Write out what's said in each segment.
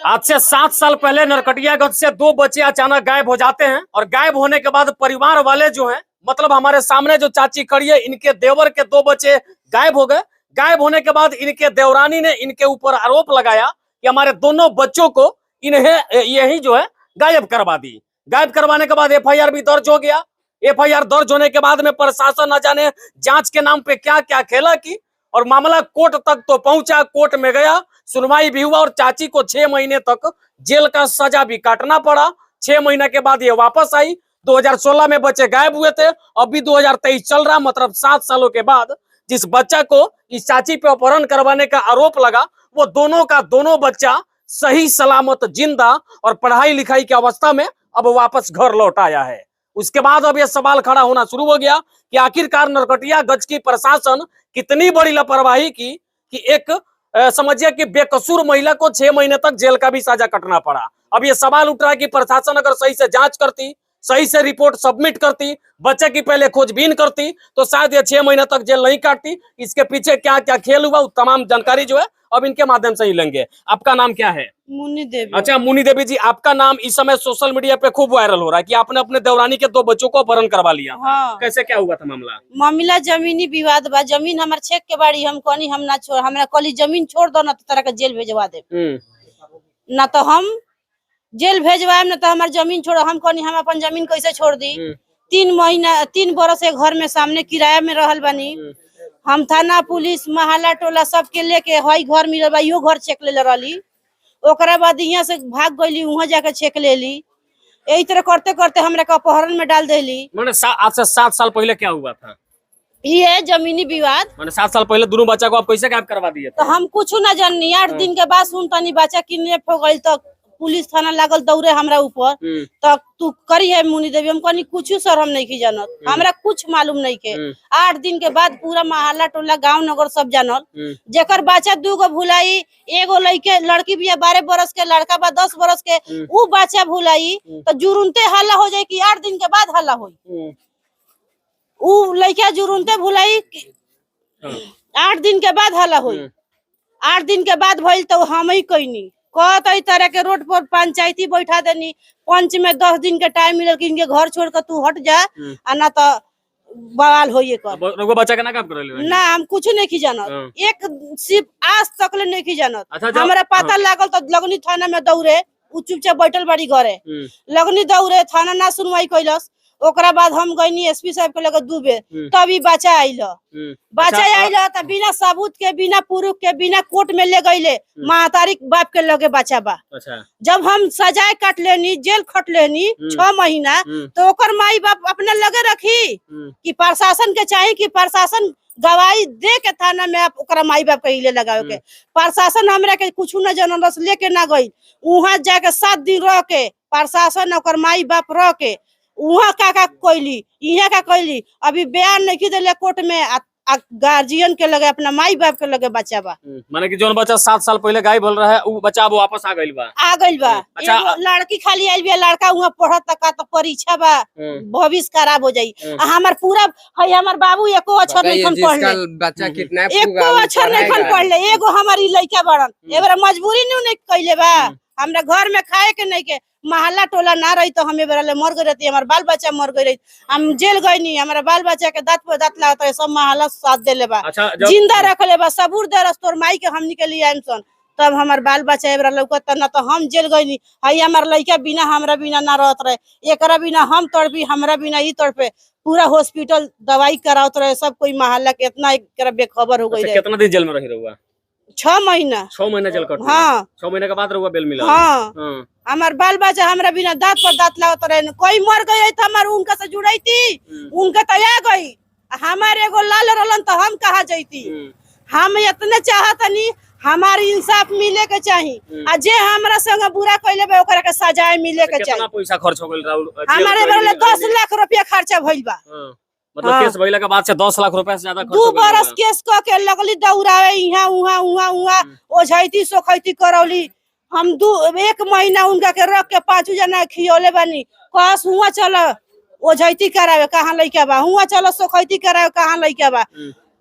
आज से 7 साल पहले नरकटियागंज से 2 बच्चे अचानक गायब हो जाते हैं और गायब होने के बाद परिवार वाले जो हैं, मतलब हमारे सामने जो चाची खड़ी है, इनके देवर के 2 बच्चे गायब हो गए। गायब होने के बाद इनके देवरानी ने इनके ऊपर आरोप लगाया कि हमारे दोनों बच्चों को इन्हें यही जो है गायब करवा दी। गायब करवाने के बाद एफआईआर भी दर्ज हो गया। एफआईआर दर्ज होने के बाद में प्रशासन न जाने जांच के नाम पे क्या क्या खेला की और मामला कोर्ट तक तो पहुंचा। कोर्ट में गया, सुनवाई भी हुआ और चाची को 6 महीने तक जेल का सजा भी काटना पड़ा। 6 महीने के बाद ये वापस आई। 2016 में बच्चे गायब हुए थे, अभी 2023 चल रहा, मतलब 7 सालों के बाद जिस बच्चा को इस चाची पे अपहरण करवाने का आरोप लगा, वो दोनों का दोनों बच्चा सही सलामत जिंदा और पढ़ाई लिखाई की अवस्था में अब वापस घर लौट आया है। उसके बाद अब यह सवाल खड़ा होना शुरू हो गया कि आखिरकार नरकटियागंज की प्रशासन कितनी बड़ी लापरवाही की कि एक समझिए कि बेकसूर महिला को 6 महीने तक जेल का भी सजा कटना पड़ा। अब ये सवाल उठ रहा है कि प्रशासन अगर सही से जांच करती, सही से रिपोर्ट सबमिट करती, बच्चे की पहले खोजबीन करती, तो शायद ये 6 महीने तक जेल नहीं काटती। इसके पीछे क्या क्या खेल हुआ, तमाम जानकारी जो है अब इनके माध्यम से ही लेंगे। आपका नाम क्या है? मुन्नी देवी। अच्छा मुन्नी देवी जी, आपका नाम इस समय सोशल मीडिया पे खूब वायरल हो रहा है कि आपने अपने देवरानी के 2 बच्चों को अपहरण करवा लिया। हाँ। कैसे क्या हुआ था मामला? मामला जमीनी विवाद बा। जमीन हमार छेक के बाड़ी, हम कहनी हम ना छोड़, हमरा कहली जमीन छोड़ दो ना तो तरह के जेल भेजवा दे, ना तो हम जेल भेजवाए, ना तो हमार जमीन छोड़ो। हम कहनी हम अपन जमीन कैसे छोड़ दी? 3 बरस से घर में सामने किराया में रहल बानी। हम थाना पुलिस मोहल्ला टोला सबके लेके हई घर मिलल बा, इहो घर चेक ले रही। ओकरा बाद यहाँ से भाग गईली, वहाँ जाके चेक ले ली। यही तरह करते करते हमरा के अपहरण में डाल देली। मैंने आज से 7 साल पहले क्या हुआ था? ये जमीनी विवाद। मैंने 7 साल पहले दोनों बच्चा को आप कैसे गायब करवा दिए? तो हम कुछ ना जाननी। 8 दिन के बाद सुनतानी बच्चा किडनैप हो गई, तो पुलिस थाना लागल दौड़े हमरा ऊपर। तो तू करी है मुन्नी देवी? हम कहनी कुछ सर हम नहीं की जानत, हमरा कुछ मालूम नहीं के। 8 दिन के बाद पूरा मोहल्ला टोला गांव नगर सब जानल। जेकर बच्चा 2 गो भुलाई, एगो लड़की भी 12 बरस के, लड़का बा 10 बरस के, उ बच्चा भुलाई तो जुरुनते हल्ला हो जाए कि 8 दिन के बाद हल्ला होई। उ लड़का जुरुनते भुलाई 8 दिन के बाद हल्ला होई। 8 दिन के बाद भइल तो हम ही कहनी कहत तरह के रोड पर पंचायती बैठा देनी। पंच में 10 दिन के टाइम मिलल कि इनके घर छोड़ कर तू हट जा, ना तो बवाल होइए कर। बच्चा के ना काम कर ले ना हम कुछ नहीं की जानत, एक सिर्फ आज तक ले नहीं की जानत। अच्छा, हमरा पता लागल तो लगनी थाना में दौड़े, उ चुपचाप बैठल बाड़ी घरे। लगनी दौड़े, थाना ना सुनवाई कैलस। ओकरा बाद हम गईनी एसपी साहब के लगे 2 बेर, तभी बच्चा आइल। बच्चा आइल तो बिना सबूत के, बिना प्रूफ के, बिना कोर्ट में ले गईले महतारी बाप के लगे बच्चा बा। जब हम सजाए काट लेनी, जेल खट लेनी 6 महीना, तो ओकर माई बाप अपने लगे रखी कि प्रशासन के चाहिए कि प्रशासन गवाही दे के थाना में आप ओकरा माई बाप के हिले लगावे के। प्रशासन हमरा के कुछ न जानल, लेके ना गई। वहाँ जाके 7 दिन रह के प्रशासन ओकर माई बाप रह के वहाँ का कोइली, यहाँ का कोइली, अभी बयान नहीं दिले कोर्ट में। गार्जियन के लगे, अपना माई बाप के लगे बच्चा बा। माने कि जोन बच्चा 7 साल पहले गायब हो रहा है, वो बच्चा अब वापस आ गइल बा। अच्छा, लड़की खाली आइल बा, लड़का वहाँ पढ़त तक तो परीक्षा बा, भविष्य खराब हो जाई। हमार पूरा है, हमार बाबू एको अक्षर नहीं खन पढ़ले, बच्चा किडनैप एको अक्षर नहीं खन पढ़ले। एगो हमारी लड़का बड़न, एबार मजबूरी नहीं कइले बा। हमरा घर में खाए के नहीं के, मोहल्ला टोला ना रही तो हमें बेरा मर गई रहती, हमारे बाल बच्चा मर गई रही। हम जेल गई नहीं, हमारा बाल बच्चा के दांत पे दांत लागत है, सब मोहल्ला साथ दे ले बा। अच्छा, जिंदा रख ले बा, सबूर दे रस तोर माई के हमनी के लिए आइम सन, तब हमार बाल बच्चा एबरा लौकत ना। तो हम जेल गई नहीं, हई हमार लड़का बिना हमरा बिना ना रहत रहे, एकरा बिना हम तड़पी, हमरा बिना ई तड़पे। पूरा हॉस्पिटल दवाई करावत रहे, सब कोई मोहल्ला के इतना एकरा बेखबर हो गई रहे। कितना दिन जेल में रही रहुआ? 6 महीना। 6 महीना जेल कट। हाँ, 6 महीने के बाद रहुआ बेल मिला। हाँ। हमार बाल बच्चा हमरा बिना दांत पर दांत लागत रहे। कोई मर गई तो हमार उनका से जुड़ई थी, उनका तो आ गई। हमारे एगो लाल रहलन तो हम कहा जैती। हम इतने चाहतनी हमारी इंसाफ मिले के चाहिए, आ जे हमरा संग बुरा कइले बा ओकरा के सजाए मिले के चाहिए। कितना पैसा खर्च हो गइल राहुल? हमारे बेरा 10 लाख रुपया खर्चा भइल बा। मतलब केस भइला के बाद से 10 लाख रुपया से ज्यादा खर्च 2 बरस केस क के लगली दौड़ावे, यहाँ वहाँ ओझैती सोखैती करौली। हम 1 महीना उनका के रख के 5 जना खियौले बानी। कहस हुआ चलो ओझैती करावे, कहाँ लइका बा, हुआ चलो सोखैती करावे, कहाँ लइका बा,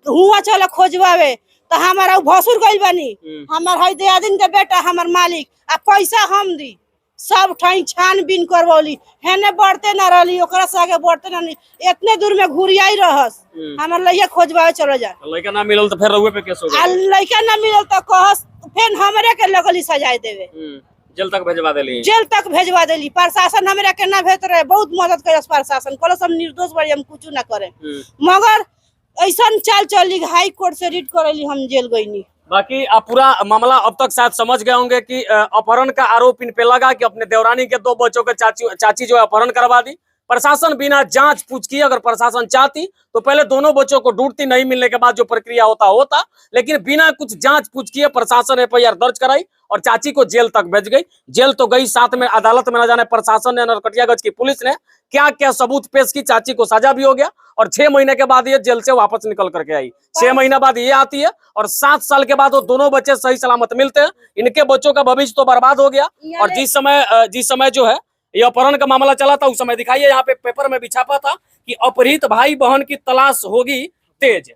हुआ चलो खोजवावे। तो हमारा भसुर गइल बानी, हमार है दियादिन के बेटा हमार मालिक आ पैसा हम दी सब ठाई छानबीन करवली हेने बढ़ते ना रहली ओकरा से आगे बढ़ते ना इतने दूर में घुरियाई रहस हमार लइका खोजवाए चलो जा लड़का ना मिलल तो फिर रउए पे केस हो आ गया लइका ना मिलल तो कहस फिर हमरे के लगली सजाए देवे जेल तक भेजवा देली जेल तक भेजवा देली। प्रशासन हमरा के ना भेज रहे, बहुत मदद करे प्रशासन, कहलो हम निर्दोष बड़ी हम कुछ ना करे, मगर ऐसा चाल चली हाई कोर्ट से रिट करेली हम जेल गईनी। बाकी आप पूरा मामला अब तक शायद समझ गए होंगे कि अपहरण का आरोप इन पे लगा कि अपने देवरानी के 2 बच्चों के चाची जो है अपहरण करवा दी। प्रशासन बिना जांच पूछ किए अगर प्रशासन चाहती तो पहले दोनों बच्चों को ढूंढती, नहीं मिलने के बाद जो प्रक्रिया होता, लेकिन बिना कुछ जांच पूछ किए प्रशासन एफआईआर दर्ज कराई और चाची को जेल तक भेज गई। जेल तो गई, साथ में अदालत में न जाने प्रशासन ने, नरकटियागंज की पुलिस ने क्या क्या सबूत पेश की, चाची को सजा भी हो गया और 6 महीने के बाद ये जेल से वापस निकल करके आई। 6 महीने बाद ये आती है और 7 साल के बाद वो दोनों बच्चे सही सलामत मिलते हैं। इनके बच्चों का भविष्य तो बर्बाद हो गया। और जिस समय जो है ये अपहरण का मामला चला था उस समय दिखाइए यहाँ पे पेपर में भी छापा था कि अपहृत भाई बहन की तलाश होगी तेज।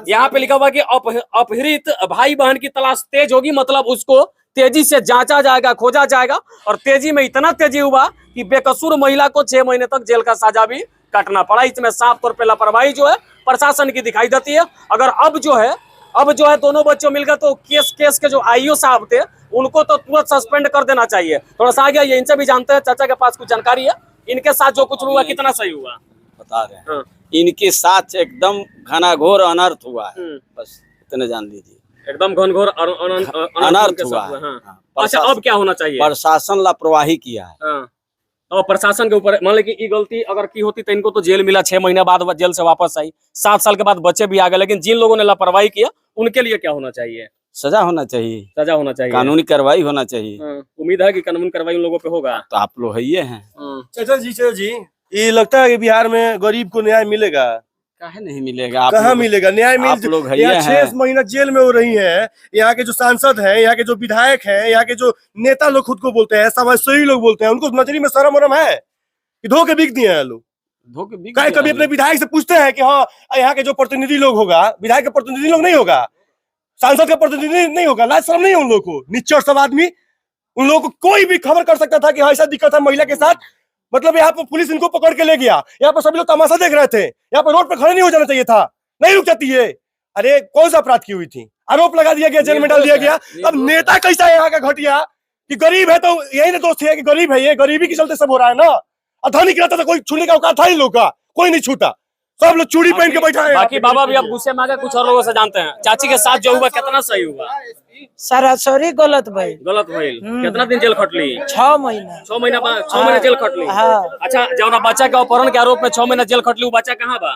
यहाँ पे लिखा हुआ कि अपहृत भाई बहन की तलाश तेज होगी, मतलब उसको तेजी से जांचा जाएगा, खोजा जाएगा। और तेजी में इतना तेजी हुआ कि बेकसूर महिला को 6 महीने तक जेल का सजा भी काटना पड़ा। इसमें साफ तौर पर लापरवाही जो है प्रशासन की दिखाई देती है। अगर अब जो है दोनों बच्चों मिल गए तो केस के जो आईओ साहब थे उनको तो तुरंत सस्पेंड कर देना चाहिए। थोड़ा सा आगे इनसे भी जानते हैं, चाचा के पास कुछ जानकारी है, इनके साथ जो कुछ हुआ कितना सही हुआ बता रहे हैं। इनके साथ एकदम घनाघोर अनर्थ हुआ है, बस इतने जान लीजिए, एकदम घनघोर अनर्थ हुआ है। अच्छा अब क्या होना चाहिए? प्रशासन लापरवाही किया है और प्रशासन के ऊपर मान ली कि ये गलती अगर की होती तो इनको तो जेल मिला, 6 महीने बाद जेल से वापस आई, 7 साल के बाद बच्चे भी आ गए, लेकिन जिन लोगों ने लापरवाही किया उनके लिए क्या होना चाहिए? सजा होना चाहिए, सजा होना चाहिए, कानूनी कार्रवाई होना चाहिए। उम्मीद है कि कानूनी कार्रवाई उन लोगों पे होगा। तो आप लोग है हैं। चाचा जी ये लगता है कि बिहार में गरीब को न्याय मिलेगा? काहे नहीं मिलेगा? कहाँ मिलेगा न्याय? आप लोग है 6 महीना जेल में हो रही है। यहाँ के जो सांसद हैं, यहाँ के जो विधायक हैं, यहाँ के जो नेता लोग खुद को बोलते हैं, समाजसेवी लोग बोलते हैं, उनको नजरी में शर्म वरम है कि धोखे बिक दिए हैं लोग? कभी अपने विधायक से पूछते हैं कि हाँ यहाँ के जो प्रतिनिधि लोग होगा, विधायक का प्रतिनिधि लोग नहीं होगा, सांसद का प्रतिनिधि नहीं होगा, लाज शर्म नहीं है उन लोग को? निच्चर सब आदमी, उन लोगों को कोई भी खबर कर सकता था कि हाँ ऐसा दिक्कत है महिला के साथ, मतलब यहाँ पर पुलिस इनको पकड़ के ले गया, यहाँ पर सभी लोग तमाशा देख रहे थे, यहाँ पर रोड पर खड़े नहीं हो जाना चाहिए था, नहीं रुक जाती है। अरे कौन सा अपराध की हुई थी? आरोप लगा दिया गया, जेल में डाल दिया गया। अब नेता कैसा है यहाँ का घटिया कि गरीब है तो यही ना दोस्त है कि गरीब है, ये गरीबी के चलते सब हो रहा है ना। धनिक रहता तो कोई छूने का औकात था ही लोग का, कोई नहीं छूटा, सब लोग चूड़ी पहन के बैठा है। बाकी बाबा भी अब गुस्से में आ गए, कुछ और लोगों से जानते हैं चाची के साथ जो हुआ कितना सही हुआ? सरासरी गलत भाई, गलत भइल। कितना दिन जेल खटली? 6 महीना। 6 महीना बाद 6 महीने जेल खटली। अच्छा जौना बच्चा के अपहरण के आरोप में 6 महीना जेल खटली, वो बच्चा कहाँ बा?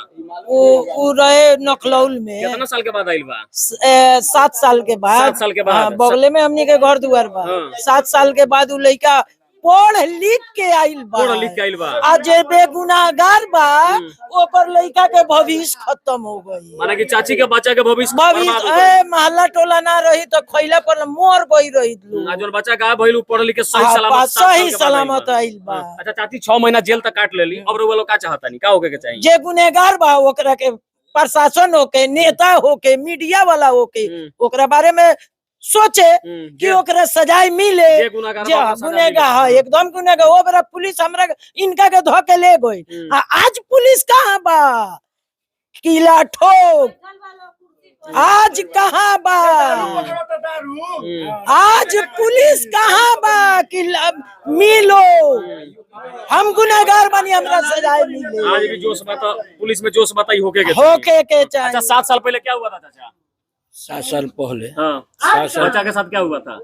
वो रहे नखलौल में। कितना साल के बाद आइल बा? 7 साल के बाद। 7 साल के बाद बगले में हमनी के घर दुआर बा। 7 साल के बाद उ लड़का पढ़ लिख के आइल बा। आज जे बेगुनाहगार बा ओकर लड़का के भविष्य खत्म हो गई। माने कि चाची के बच्चा के भविष्य महल्ला टोला ना रही तो खैला पर मोर गई रही। जो बच्चा गायब भइल पढ़ लिख के सही सलामत आइल बा। अच्छा चाची 6 महीना जेल तक काट लेली, अब वो लोग का चाहता नहीं, का होके के चाहिए? जे गुनहगार बा ओकरा के प्रशासन होके, नेता होके, मीडिया वाला होके ओकरा बारे में सोचे कि ओकरा सजाए मिले। गुनहगार एकदम गुनहगार वो बड़ा पुलिस हमरा इनका के धोके ले गई। आज पुलिस कहाँ बा? किला ठोक आज कहाँ बा? आज पुलिस कहाँ बा? किला मिलो, हम गुनहगार बनी, हमरा सजाए मिले। आज भी जोश बता, पुलिस में जोश बताई होके के चाहिए। अच्छा 7 साल पहले क्या हुआ था चाचा? 7 साल पहले बच्चा के साथ क्या हुआ था?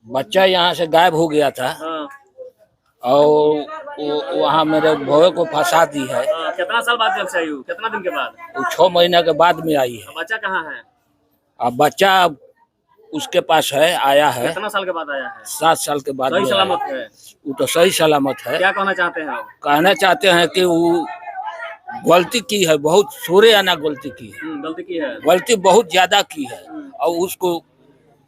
बच्चा यहाँ से गायब हो गया था और वहाँ मेरे भौवे को फंसा दी है। कितना साल बाद जब से आई? कितना दिन के बाद? 6 महीना के बाद में आई है। बच्चा कहाँ है? अब बच्चा उसके पास है, आया है। कितना साल के बाद आया है? 7 साल के बाद। सही सलामत है? वो तो सही सलामत है। क्या कहना चाहते हैं आप? कहना चाहते हैं कि वो गलती की है, बहुत सोरे आना गलती की है। गलती की है, गलती बहुत ज्यादा की है और उसको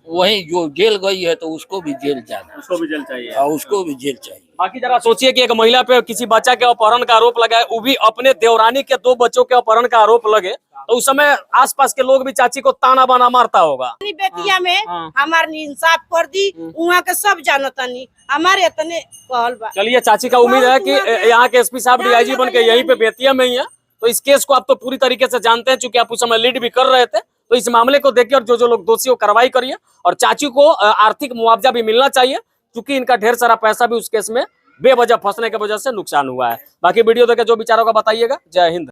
वही जो जेल गई है तो उसको भी जेल जाना, उसको भी जेल चाहिए। और उसको भी जेल चाहिए। बाकी जरा सोचिए कि एक महिला पे किसी बच्चा के अपहरण का आरोप लगा है, वो भी अपने देवरानी के 2 बच्चों के अपहरण का आरोप लगे, तो उस समय आसपास के लोग भी चाची को ताना बाना मारता होगा। अपनी बेटिया में हाँ। हमार इंसाफ कर दी, वहाँ के सब जानतनी हमारे इतने कहल बा। चलिए, चाची का उम्मीद है कि यहाँ के एसपी साहब डीआईजी बन के यहीं पे बेतिया में ही है, तो इस केस को आप तो पूरी तरीके से जानते हैं, चूंकि आप उस समय लीड भी कर रहे थे। तो इस मामले को देखिए और जो लोग दोषी हो कार्रवाई करिए, और चाची को आर्थिक मुआवजा भी मिलना चाहिए, क्योंकि इनका ढेर सारा पैसा भी उस केस में बेवजह फंसने की वजह से नुकसान हुआ है। बाकी वीडियो देखे जो विचारों का बताइएगा। जय हिंद।